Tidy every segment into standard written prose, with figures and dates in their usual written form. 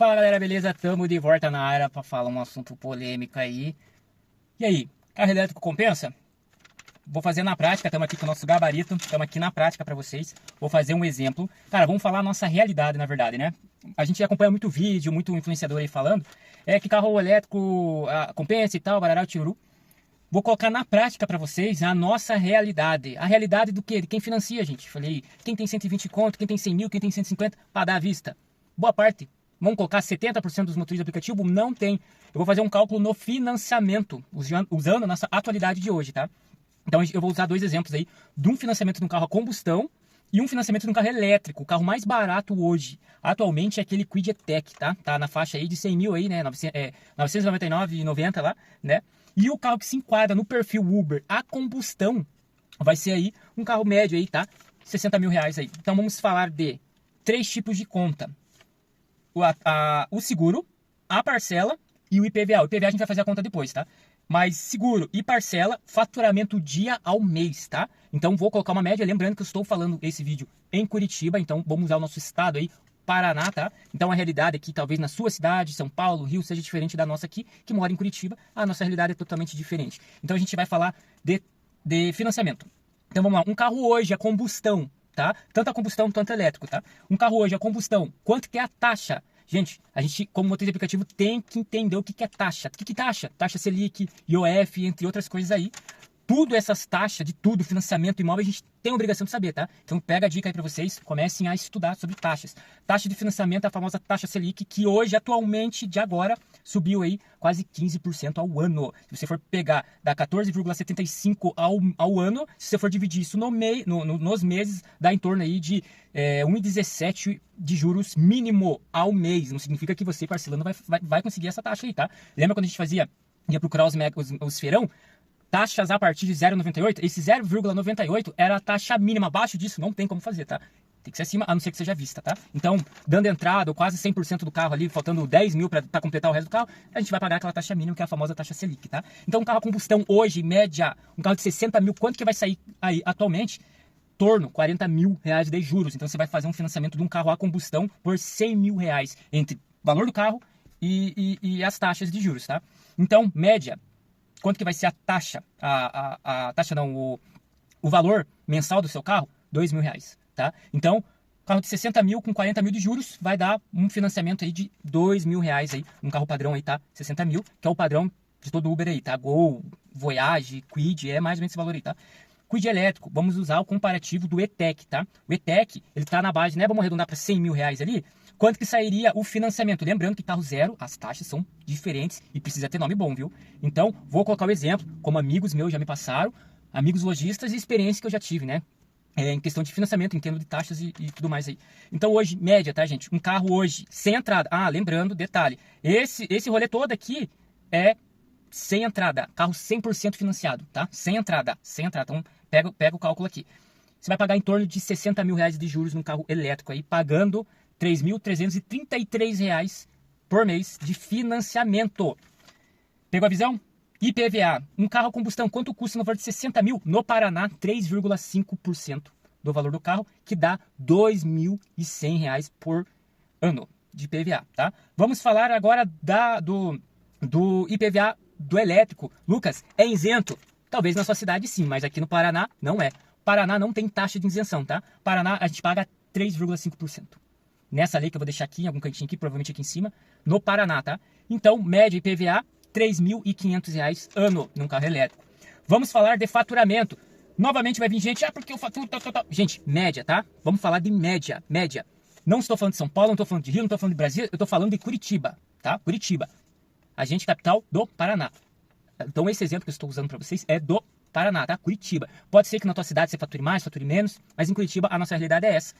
Fala galera, beleza? Tamo de volta na área pra falar um assunto polêmico aí. E aí, carro elétrico compensa? Vou fazer na prática, estamos aqui com o nosso gabarito, estamos aqui na prática para vocês. Vou fazer um exemplo. Cara, vamos falar a nossa realidade, na verdade, né? A gente acompanha muito vídeo, muito influenciador aí falando que carro elétrico compensa e tal, barará, tiruru. Vou colocar na prática para vocês a nossa realidade. A realidade do quê? De quem financia, gente. Falei, quem tem 120 conto, quem tem 100 mil, quem tem 150 para dar à vista. Boa parte. Vamos colocar 70% dos motoristas do aplicativo? Não tem. Eu vou fazer um cálculo no financiamento, usando a nossa atualidade de hoje, tá? Então eu vou usar dois exemplos aí, de um financiamento de um carro a combustão e um financiamento de um carro elétrico. O carro mais barato hoje, atualmente, é aquele Kwid E-Tech, tá? Tá na faixa aí de 100 mil aí, né? 999,90 lá, né? E o carro que se enquadra no perfil Uber a combustão vai ser aí um carro médio aí, tá? 60 mil reais aí. Então vamos falar de 3 tipos de conta. O seguro, a parcela e o IPVA. O IPVA a gente vai fazer a conta depois, tá? Mas seguro e parcela, faturamento dia ao mês, tá? Então vou colocar uma média, lembrando que eu estou falando esse vídeo em Curitiba, então vamos usar o nosso estado aí, Paraná, tá? Então a realidade aqui, talvez na sua cidade, São Paulo, Rio, seja diferente da nossa aqui, que mora em Curitiba, a nossa realidade é totalmente diferente. Então a gente vai falar de financiamento. Então vamos lá, um carro hoje a combustão, tá? Tanto a combustão quanto elétrico, tá? Um carro hoje a combustão, quanto que é a taxa? Gente, a gente, como motorista de aplicativo, tem que entender o que é taxa. O que é taxa? Taxa Selic, IOF, entre outras coisas aí. Tudo essas taxas de tudo, financiamento imóvel, a gente tem a obrigação de saber, tá? Então pega a dica aí para vocês, comecem a estudar sobre taxas. Taxa de financiamento é a famosa taxa Selic, que hoje, atualmente, de agora, subiu aí quase 15% ao ano. Se você for pegar da 14,75 ao ano, se você for dividir isso nos meses, dá em torno aí de 1,17 de juros mínimo ao mês. Não significa que você, parcelando, vai conseguir essa taxa aí, tá? Lembra quando a gente ia procurar os feirão? Taxas a partir de 0,98, esse 0,98 era a taxa mínima. Abaixo disso não tem como fazer, tá? Tem que ser acima, a não ser que seja vista, tá? Então, dando entrada, ou quase 100% do carro ali, faltando 10 mil para completar o resto do carro, a gente vai pagar aquela taxa mínima, que é a famosa taxa Selic, tá? Então, um carro a combustão hoje, média, um carro de 60 mil, quanto que vai sair aí atualmente? Torno 40 mil reais de juros. Então, você vai fazer um financiamento de um carro a combustão por 100 mil reais, entre o valor do carro e as taxas de juros, tá? Então, média, quanto que vai ser a taxa? A taxa não, o valor mensal do seu carro? 2 mil reais, tá? Então, carro de 60 mil com 40 mil de juros vai dar um financiamento aí de 2 mil reais aí. Um carro padrão aí, tá? 60 mil, que é o padrão de todo Uber aí, tá? Gol, Voyage, Kwid, é mais ou menos esse valor aí, tá? Kwid elétrico, vamos usar o comparativo do E-Tech, tá? O E-Tech, ele tá na base, né? Vamos arredondar para 100 mil reais ali. Quanto que sairia o financiamento? Lembrando que carro zero, as taxas são diferentes e precisa ter nome bom, viu? Então, vou colocar o exemplo, como amigos meus já me passaram, amigos lojistas e experiência que eu já tive, né? Em questão de financiamento, em termos de taxas e tudo mais aí. Então, hoje, média, tá, gente? Um carro hoje, sem entrada. Ah, lembrando, detalhe, esse rolê todo aqui é sem entrada, carro 100% financiado, tá? Sem entrada. Então, pega o cálculo aqui. Você vai pagar em torno de 60 mil reais de juros num carro elétrico aí, pagando R$ 3.333 por mês de financiamento. Pegou a visão? IPVA. Um carro a combustão, quanto custa no valor de 60 mil? No Paraná, 3,5% do valor do carro, que dá R$ 2.100 por ano de IPVA, tá? Vamos falar agora do IPVA do elétrico. Lucas, é isento? Talvez na sua cidade sim, mas aqui no Paraná não é. Paraná não tem taxa de isenção, tá? Paraná a gente paga 3,5%. Nessa lei que eu vou deixar aqui, em algum cantinho aqui, provavelmente aqui em cima, no Paraná, tá? Então, média IPVA, R$ 3.500 ano num carro elétrico. Vamos falar de faturamento. Novamente vai vir gente, porque eu faturo, tal. Gente, média, tá? Vamos falar de média. Não estou falando de São Paulo, não estou falando de Rio, não estou falando de Brasília, eu estou falando de Curitiba, tá? Curitiba, agente capital do Paraná. Então, esse exemplo que eu estou usando para vocês é do Paraná, tá? Curitiba. Pode ser que na tua cidade você fature mais, fature menos, mas em Curitiba a nossa realidade é essa.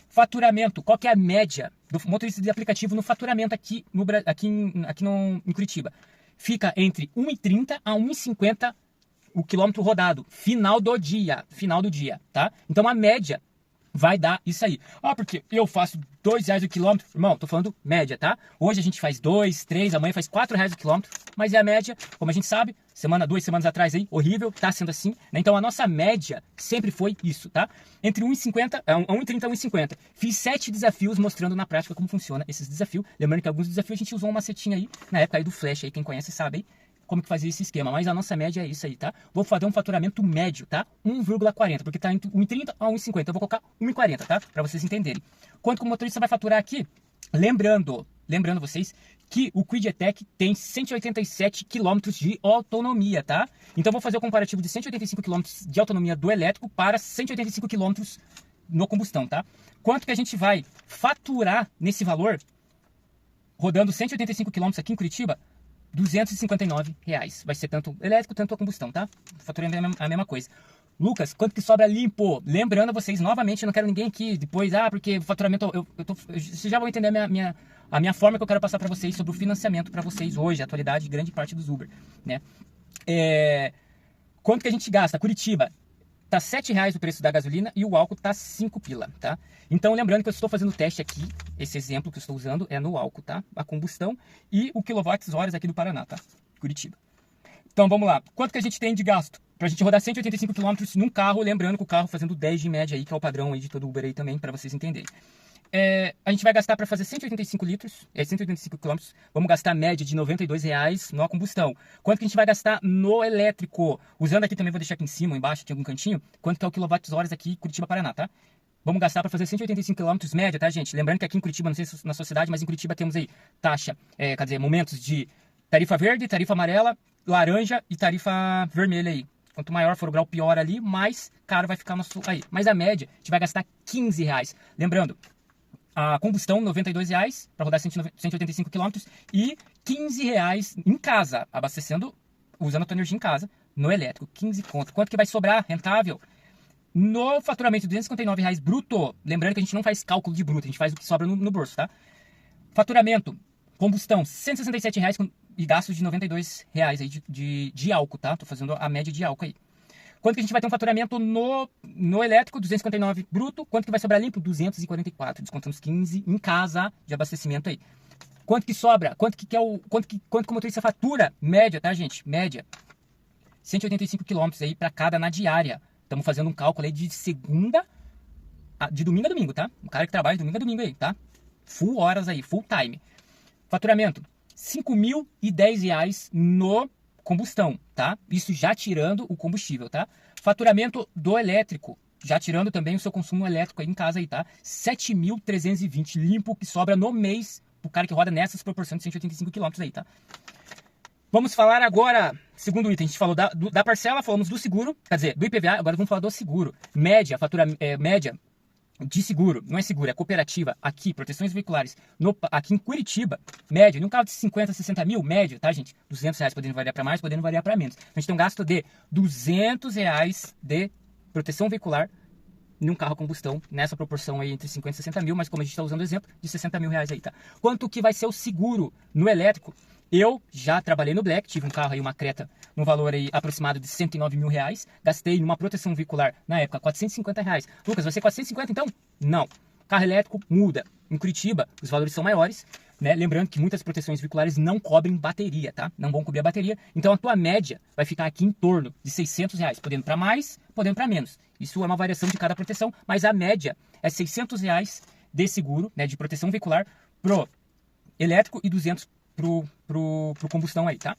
Faturamento, qual que é a média do motorista de aplicativo no faturamento aqui em Curitiba? Fica entre 1,30 a 1,50 o quilômetro rodado, final do dia, tá? Então a média vai dar isso aí. Ah, porque eu faço R$ 2 o quilômetro. Irmão, tô falando média, tá? Hoje a gente faz 2, 3, amanhã faz R$ 4 o quilômetro, mas é a média, como a gente sabe, 2 semanas atrás aí, horrível, tá sendo assim, né? Então a nossa média sempre foi isso, tá? Entre 1,50, 1,30 a 1,50. Fiz 7 desafios mostrando na prática como funciona esses desafios. Lembrando que alguns desafios a gente usou uma macetinha aí, na época aí do Flash aí, quem conhece sabe aí como que fazia esse esquema, mas a nossa média é isso aí, tá? Vou fazer um faturamento médio, tá? 1,40, porque tá entre 1,30 a 1,50, eu vou colocar 1,40, tá? Pra vocês entenderem. Quanto que o motorista vai faturar aqui? Lembrando vocês que o QuidEtec tem 187 km de autonomia, tá? Então vou fazer o comparativo de 185 km de autonomia do elétrico para 185 km no combustão, tá? Quanto que a gente vai faturar nesse valor, rodando 185 km aqui em Curitiba? R$ 259. Vai ser tanto elétrico, tanto a combustão, tá? Faturando a mesma coisa. Lucas, quanto que sobra limpo? Lembrando a vocês, novamente, eu não quero ninguém aqui depois, porque o faturamento, vocês já vão entender a minha forma que eu quero passar para vocês sobre o financiamento para vocês hoje, a atualidade de grande parte dos Uber, né? Quanto que a gente gasta? Curitiba, tá R$ 7 o preço da gasolina e o álcool tá 5 pila, tá? Então, lembrando que eu estou fazendo o teste aqui, esse exemplo que eu estou usando é no álcool, tá? A combustão e o quilowatts-horas aqui do Paraná, tá? Curitiba. Então, vamos lá. Quanto que a gente tem de gasto? Pra gente rodar 185 km num carro, lembrando que o carro fazendo 10 de média aí, que é o padrão aí de todo Uber aí também, para vocês entenderem. A gente vai gastar para fazer 185 litros, 185 km, vamos gastar média de R$ 92 na combustão. Quanto que a gente vai gastar no elétrico? Usando aqui também, vou deixar aqui em cima, embaixo, tem algum cantinho, quanto que é o quilowatts-horas aqui, Curitiba, Paraná, tá? Vamos gastar para fazer 185 km média, tá, gente? Lembrando que aqui em Curitiba, não sei se na sua cidade, mas em Curitiba temos aí taxa, quer dizer, momentos de tarifa verde, tarifa amarela, laranja e tarifa vermelha aí. Quanto maior for o grau, pior ali, mais caro vai ficar nosso aí. Mas a média, a gente vai gastar R$ 15. Lembrando, a combustão, R$ 92 para rodar 185 km e R$ 15 em casa, abastecendo, usando a tua energia em casa, no elétrico, 15 conto. Quanto que vai sobrar rentável? No faturamento, R$ 259 bruto. Lembrando que a gente não faz cálculo de bruto, a gente faz o que sobra no bolso, tá? Faturamento, combustão, R$ 167 e gastos de R$ 92 aí de álcool, tá? Tô fazendo a média de álcool aí. Quanto que a gente vai ter um faturamento no elétrico? 259 bruto. Quanto que vai sobrar limpo? 244. Descontando os 15 em casa de abastecimento aí. Quanto que sobra? Quanto que o motorista fatura? Média, tá, gente? Média. 185 km aí para cada na diária. Estamos fazendo um cálculo aí de domingo a domingo, tá? O cara que trabalha de domingo a domingo aí, tá? Full horas aí, full time. Faturamento, R$ 5.010 no combustão, tá? Isso já tirando o combustível, tá? Faturamento do elétrico, já tirando também o seu consumo elétrico aí em casa aí, tá? 7.320 limpo que sobra no mês pro cara que roda nessas proporções de 185 km aí, tá? Vamos falar agora, segundo item, a gente falou da parcela, falamos do seguro, quer dizer, do IPVA, agora vamos falar do seguro. Média, média de seguro, não é seguro, é cooperativa, aqui, proteções veiculares, aqui em Curitiba, média, num carro de 50, 60 mil, média, tá, gente? R$ 200, podendo variar para mais, podendo variar para menos. Então, a gente tem um gasto de R$ 200 de proteção veicular num carro a combustão, nessa proporção aí entre 50 e 60 mil, mas como a gente está usando o exemplo, de R$ 60 mil aí, tá? Quanto que vai ser o seguro no elétrico? Eu já trabalhei no Black, tive um carro aí, uma Creta, no valor aí aproximado de R$ 109 mil, gastei numa proteção veicular, na época, R$ 450. Lucas, vai ser 450 então? Não. Carro elétrico muda. Em Curitiba, os valores são maiores, né? Lembrando que muitas proteções veiculares não cobrem bateria, tá? Não vão cobrir a bateria, então a tua média vai ficar aqui em torno de R$ 600, podendo para mais, podendo para menos. Isso é uma variação de cada proteção, mas a média é R$ 600 de seguro, né, de proteção veicular pro elétrico e 200 pro combustão aí, tá?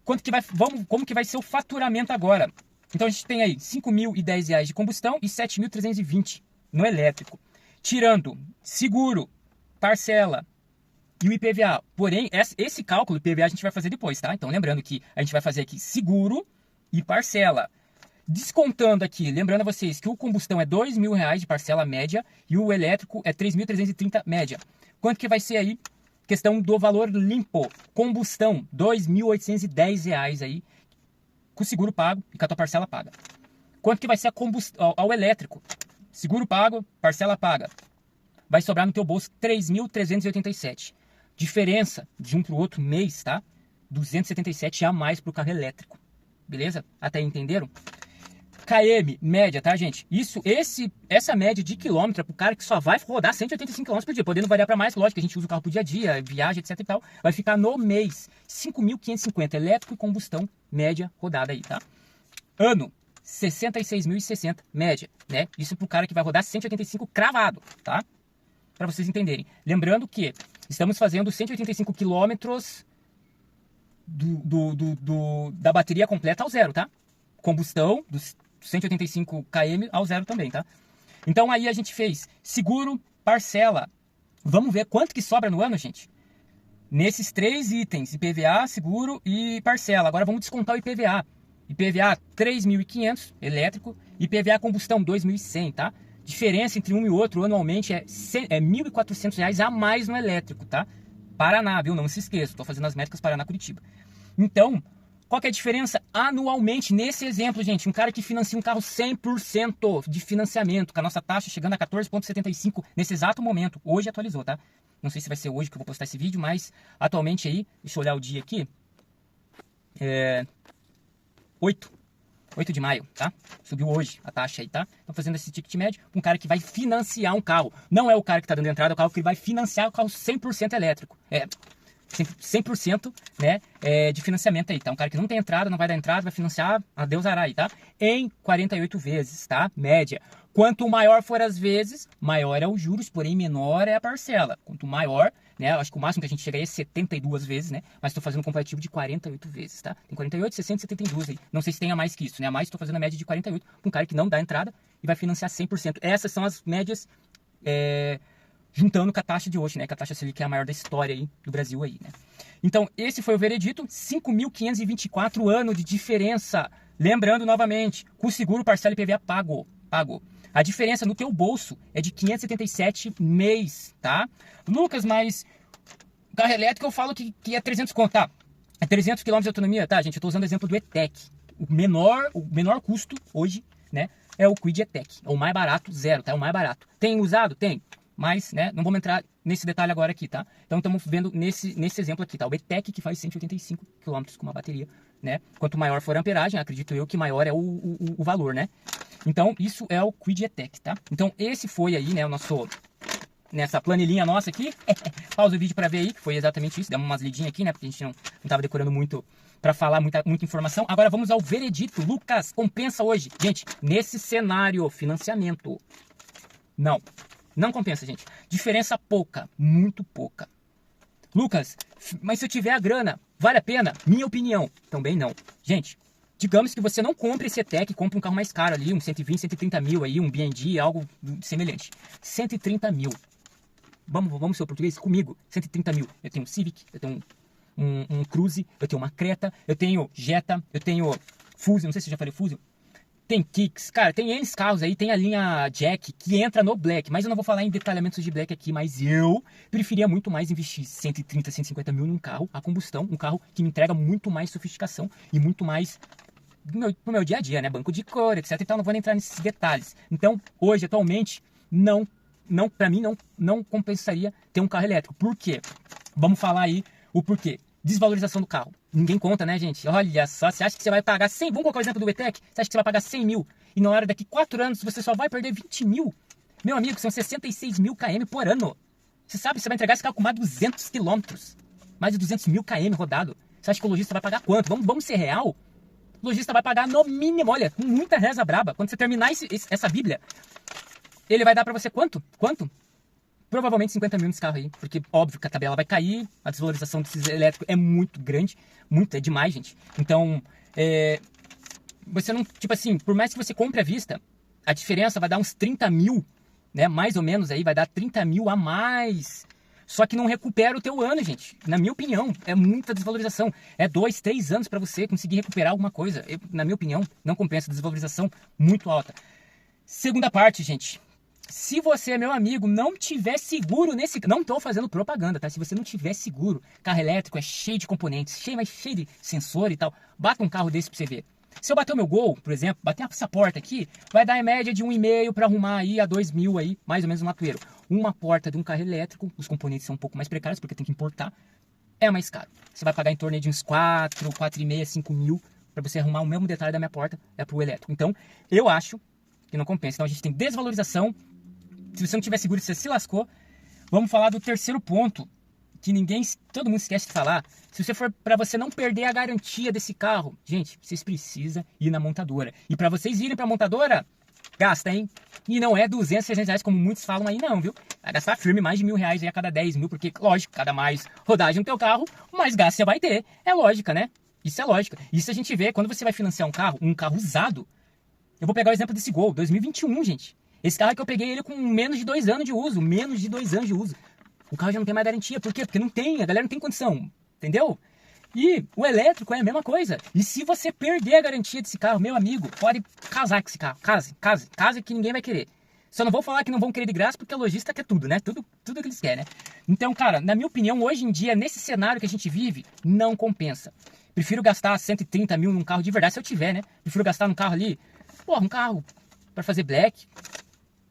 Como que vai ser o faturamento agora? Então a gente tem aí R$ 5.010 de combustão e 7.320 no elétrico. Tirando seguro, parcela e o IPVA. Porém, esse cálculo do IPVA a gente vai fazer depois, tá? Então lembrando que a gente vai fazer aqui seguro e parcela. Descontando aqui, lembrando a vocês que o combustão é R$ 2.000 de parcela média e o elétrico é 3.330 média. Quanto que vai ser aí? Questão do valor limpo. Combustão, R$ 2.810 aí, com o seguro pago e com a tua parcela paga. Quanto que vai ser a combustão ao elétrico? Seguro pago, parcela paga. Vai sobrar no teu bolso 3.387. Diferença de um para o outro mês, tá? 277 a mais para o carro elétrico. Beleza? Até aí entenderam? km, média, tá, gente? Essa média de quilômetro é pro cara que só vai rodar 185 km por dia, podendo variar para mais, lógico, que a gente usa o carro pro dia a dia, viagem, etc e tal. Vai ficar no mês 5.550 elétrico e combustão, média rodada aí, tá? Ano, 66.060, média, né? Isso pro cara que vai rodar 185 cravado, tá? Para vocês entenderem. Lembrando que estamos fazendo 185 quilômetros da bateria completa ao zero, tá? Combustão dos 185 km ao zero também, tá? Então aí a gente fez seguro, parcela. Vamos ver quanto que sobra no ano, gente? Nesses 3 itens, IPVA, seguro e parcela. Agora vamos descontar o IPVA. IPVA 3.500, elétrico. IPVA combustão 2.100, tá? Diferença entre um e outro anualmente é R$ 1.400 a mais no elétrico, tá? Paraná, viu? Não se esqueça, estou fazendo as métricas Paraná-Curitiba. Então, qual que é a diferença anualmente? Nesse exemplo, gente, um cara que financia um carro 100% de financiamento, com a nossa taxa chegando a 14,75 nesse exato momento. Hoje atualizou, tá? Não sei se vai ser hoje que eu vou postar esse vídeo, mas atualmente aí, deixa eu olhar o dia aqui, 8 de maio, tá? Subiu hoje a taxa aí, tá? Estão fazendo esse ticket médio um cara que vai financiar um carro. Não é o cara que está dando entrada, é o carro que vai financiar o carro 100% elétrico. 100%, né, de financiamento aí, tá? Um cara que não tem entrada, não vai dar entrada, vai financiar, adeus ará aí, tá? Em 48 vezes, tá? Média. Quanto maior for as vezes, maior é os juros, porém menor é a parcela. Quanto maior, né, acho que o máximo que a gente chega aí é 72 vezes, né? Mas estou fazendo um comparativo de 48 vezes, tá? Tem 48, 60, 72 aí. Não sei se tenha mais que isso, né? Mas estou fazendo a média de 48 com um cara que não dá entrada e vai financiar 100%. Essas são as médias, juntando com a taxa de hoje, né? Que a taxa Selic é a maior da história aí do Brasil aí, né? Então, esse foi o veredito, 5.524 anos de diferença. Lembrando novamente, com seguro, parcela e IPVA pagou. A diferença no teu bolso é de 577 mês, tá? Lucas, mas carro elétrico eu falo que é 300 conto, tá? É 300 km de autonomia, tá, gente? Eu tô usando o exemplo do E-Tech. O menor custo hoje, né, é o Kwid E-Tech. É o mais barato, zero, tá? É o mais barato. Tem usado? Tem. Mas, né, não vamos entrar nesse detalhe agora aqui, tá? Então estamos vendo nesse exemplo aqui, tá? O E-Tech que faz 185 km com uma bateria, né? Quanto maior for a amperagem, acredito eu que maior é o valor, né? Então isso é o Kwid E-Tech, tá? Então esse foi aí, né, o nosso... Nessa planilhinha nossa aqui. Pausa o vídeo para ver aí, que foi exatamente isso. Demos umas lidinhas aqui, né? Porque a gente não tava decorando muito para falar muita informação. Agora vamos ao veredito. Lucas, compensa hoje? Gente, nesse cenário, financiamento. Não compensa, gente. Diferença pouca, muito pouca. Lucas, mas se eu tiver a grana, vale a pena? Minha opinião, também não. Gente, digamos que você não compre esse E-Tech, compre um carro mais caro ali, um 120, 130 mil aí, um BND, algo semelhante. 130 mil. Vamos ser português? Comigo, 130 mil. Eu tenho um Civic, eu tenho um Cruze, eu tenho uma Creta, eu tenho Jetta, eu tenho Fusion, não sei se eu já falei Fusion. Tem Kicks, cara, tem N carros aí, tem a linha Jack que entra no Black, mas eu não vou falar em detalhamentos de Black aqui, mas eu preferia muito mais investir 130, 150 mil num carro a combustão, um carro que me entrega muito mais sofisticação e muito mais pro meu dia a dia, né, banco de cor, etc e tal, não vou entrar nesses detalhes. Então, hoje, atualmente, para mim, não compensaria ter um carro elétrico. Por quê? Vamos falar aí o porquê. Desvalorização do carro. Ninguém conta, né, gente? Olha só, você acha que você vai pagar 100, vamos colocar o exemplo do E-Tech, você acha que você vai pagar 100 mil e na hora daqui 4 anos você só vai perder 20 mil? Meu amigo, são 66 mil km por ano. Você sabe, você vai entregar esse carro com mais de 200 quilômetros. Mais de 200 mil km rodado. Você acha que o lojista vai pagar quanto? Vamos ser real? O lojista vai pagar no mínimo, olha, com muita reza braba. Quando você terminar essa bíblia, ele vai dar pra você quanto? Provavelmente 50 mil nesse carro aí, porque óbvio que a tabela vai cair, a desvalorização desses elétricos é muito grande, é demais, gente. Então, você não, tipo assim, por mais que você compre à vista, a diferença vai dar uns 30 mil, né, mais ou menos aí, vai dar 30 mil a mais. Só que não recupera o teu ano, gente. Na minha opinião, é muita desvalorização. É 2, 3 anos para você conseguir recuperar alguma coisa. Na minha opinião, não compensa, desvalorização muito alta. Segunda parte, gente. Se você, meu amigo, não tiver seguro nesse... Não estou fazendo propaganda, tá? Se você não tiver seguro, carro elétrico é cheio de componentes, cheio de sensor e tal. Bata um carro desse pra você ver. Se eu bater o meu Gol, por exemplo, bater essa porta aqui, vai dar em média de 1,5 para arrumar aí a 2 mil aí, mais ou menos um latoeiro. Uma porta de um carro elétrico, os componentes são um pouco mais precários porque tem que importar, é mais caro. Você vai pagar em torno de uns 4, 4,5, 5 mil para você arrumar o mesmo detalhe da minha porta, é pro elétrico. Então, eu acho que não compensa. Então, a gente tem desvalorização. Se você não tiver seguro, você se lascou. Vamos falar do terceiro ponto, que todo mundo esquece de falar. Se você for para você não perder a garantia desse carro, gente, vocês precisam ir na montadora. E para vocês irem para a montadora, gasta, hein? E não é 200, 300 reais como muitos falam aí não, viu? Vai gastar firme mais de R$1.000 aí a cada 10 mil, porque, lógico, cada mais rodagem no teu carro, mais gasto você vai ter. É lógica, né? Isso é lógica. Isso a gente vê quando você vai financiar um carro usado. Eu vou pegar o exemplo desse Gol, 2021, gente. Esse carro que eu peguei ele com menos de 2 anos de uso. Menos de 2 anos de uso. O carro já não tem mais garantia. Por quê? Porque não tem. A galera não tem condição. Entendeu? E o elétrico é a mesma coisa. E se você perder a garantia desse carro, meu amigo, pode casar com esse carro. Case que ninguém vai querer. Só não vou falar que não vão querer de graça, porque a lojista quer tudo, né? Tudo que eles querem, né? Então, cara, na minha opinião, hoje em dia, nesse cenário que a gente vive, não compensa. Prefiro gastar 130 mil num carro de verdade, se eu tiver, né? Prefiro gastar num carro ali, um carro para fazer black,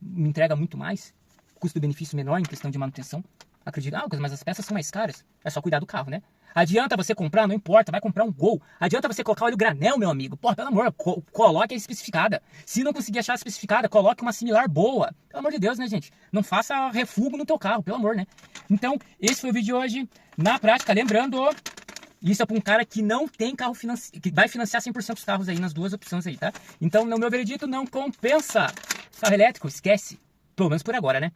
me entrega muito mais, custo-benefício menor em questão de manutenção. Acredito, mas as peças são mais caras. É só cuidar do carro, né? Adianta você comprar, não importa, vai comprar um Gol. Adianta você colocar óleo granel, meu amigo. Pô, pelo amor, coloque a especificada. Se não conseguir achar a especificada, coloque uma similar boa. Pelo amor de Deus, né, gente? Não faça refugo no teu carro, pelo amor, né? Então, esse foi o vídeo de hoje. Na prática, lembrando, isso é para um cara que não tem carro que vai financiar 100% dos carros aí, nas duas opções aí, tá? Então, no meu veredito, não compensa. Carro elétrico, esquece. Pelo menos por agora, né?